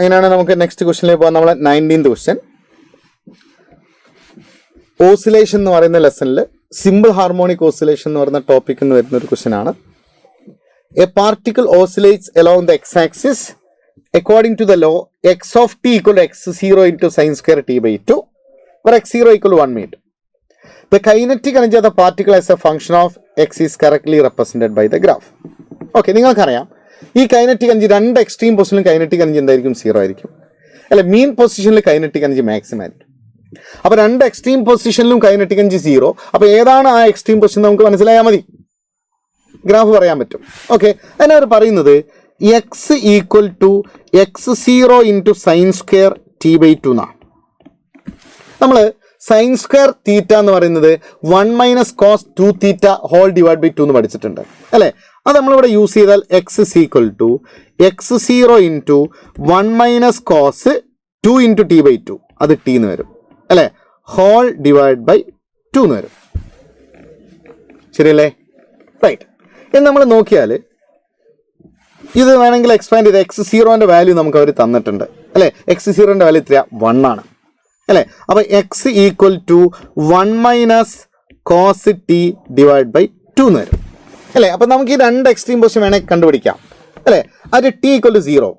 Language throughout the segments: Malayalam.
അങ്ങനെയാണ് നമുക്ക് നെക്സ്റ്റ് ക്വസ്റ്റ്യനിലേക്ക് പോകാം. നമ്മളെ 19th ക്വസ്റ്റ്യൻ. ഓസിലേഷൻ എന്ന് പറയുന്ന ലെസണിൽ സിമ്പിൾ ഹാർമോണിക് ഓസിലേഷൻ എന്ന് പറയുന്ന ടോപ്പിക് എന്ന് വരുന്ന ഒരു ക്വസ്റ്റ്യൻ ആണ്. A particle oscillates along the x-axis according to the law x of t equal to x0 into sin square t by 2 where x0 equal to 1 meter. The kinetic energy of the particle as a function of x is correctly represented by the graph. Okay, നിങ്ങൾക്കറിയാം ഈ കൈനറ്റിക് എനർജി രണ്ട് എക്സ്ട്രീം പൊസിഷനിലും കൈനറ്റിക് എനർജി എന്തായിരിക്കും? 0 ആയിരിക്കും. അല്ലെ, മീൻ പൊസിഷനിൽ കൈനറ്റിക് എനർജി മാക്സിമം ആയിരിക്കും. അപ്പൊ രണ്ട് എക്സ്ട്രീം പൊസിഷനിലും കൈനറ്റിക് എനർജി 0. അപ്പൊ ഏതാണ് ആ എക്സ്ട്രീം പൊസിഷൻ നമുക്ക് മനസ്സിലായാൽ മതി, ഗ്രാഫ് പറയാൻ പറ്റും. ഓക്കെ, അതിനവർ പറയുന്നത് x equal to x0 into sine square t by 2 എന്നാണ്. നമ്മൾ സൈൻ സ്ക്വയർ തീറ്റ എന്ന് പറയുന്നത് 1 minus cos 2 theta whole divide by 2 എന്ന് പഠിച്ചിട്ടുണ്ട് അല്ലേ. അത് നമ്മളിവിടെ യൂസ് ചെയ്താൽ x is equal to x0 into 1 minus cos 2 into t by 2, അത് ടി എന്ന് വരും അല്ലേ, ഹോൾ ഡിവൈഡ് ബൈ 2 എന്ന് വരും. ശരിയല്ലേ? റൈറ്റ്. ഇനി നമ്മൾ നോക്കിയാൽ ഇത് വേണമെങ്കിൽ എക്സ്പാൻഡ് ചെയ്ത് x0ന്റെ വാല്യൂ നമുക്ക് അവർ തന്നിട്ടുണ്ട് അല്ലേ. x0ന്റെ വാല്യൂ എത്രയാ? 1 ആണ് അല്ലേ. അപ്പൊ x equal to 1 minus cos t divide by 2 എന്ന് വരും അല്ലേ. അപ്പൊ നമുക്ക് ഈ രണ്ട് എക്സ്ട്രീം പൊസിഷൻ വേണമെങ്കിൽ കണ്ടുപിടിക്കാം അല്ലേ. അത് ടി ഈക്വൽ ടു 0.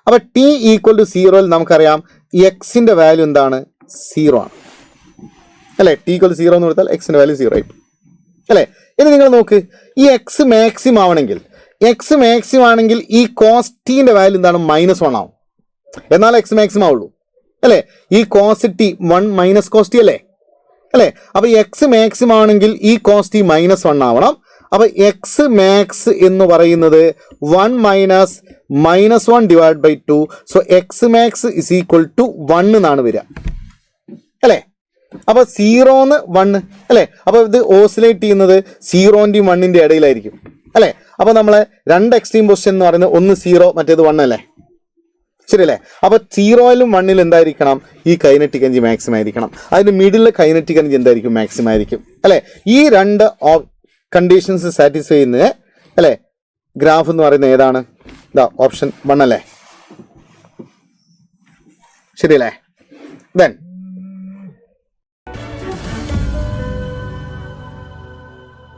അപ്പൊ ടി ഈക്വൽ ടു 0യിൽ നമുക്കറിയാം എക്സിന്റെ വാല്യൂ എന്താണ്? 0 ആണ് അല്ലേ. ടി ഈക്വൽ ടു 0 എന്ന് കൊടുത്താൽ എക്സിന്റെ വാല്യൂ 0 ആയി അല്ലേ. ഇനി നിങ്ങൾ നോക്ക്, ഈ എക്സ് മാക്സിമം ആവണമെങ്കിൽ ഈ കോസ് ടിന്റെ വാല്യൂ എന്താണ്? -1 ആവും. എന്നാൽ എക്സ് മാക്സിമം ആവുള്ളൂ അല്ലേ. ഈ cos t 1 minus cos t അല്ലേ. അപ്പൊ എക്സ് മാക്സിമം ആണെങ്കിൽ ഈ കോസ് ടി -1 ആവണം. അപ്പൊ എക്സ് മാക്സ് എന്ന് പറയുന്നത് 1 minus -1 divide by 2. So x max is equal to 1 എന്നാണ് വരിക അല്ലേ. അപ്പൊ 0 1 അല്ലേ. അപ്പൊ ഇത് ഓസിലേറ്റ് ചെയ്യുന്നത് 0ന്റെയും 1ന്റെയും ഇടയിലായിരിക്കും അല്ലേ. അപ്പൊ നമ്മളെ രണ്ട് എക്സ്ട്രീം പൊസിഷൻ എന്ന് പറയുന്നത് ഒന്ന് 0, മറ്റേത് 1 അല്ലേ. ശരിയല്ലേ? അപ്പൊ 0യിലും 1ലും എന്തായിരിക്കണം? ഈ കൈനറ്റിക് എനർജി മാക്സിമം ആയിരിക്കണം. അതിന്റെ മിഡിലെ കൈനറ്റിക് എനർജി എന്തായിരിക്കും? മാക്സിമം ആയിരിക്കും അല്ലെ. ഈ രണ്ട് കണ്ടീഷൻസ് സാറ്റിസ്ഫൈ ചെയ്യുന്നത് അല്ലെ ഗ്രാഫ് എന്ന് പറയുന്നത് ഏതാണ്? ഓപ്ഷൻ 1 അല്ലേ. ശരിയല്ലേ? ദെൻ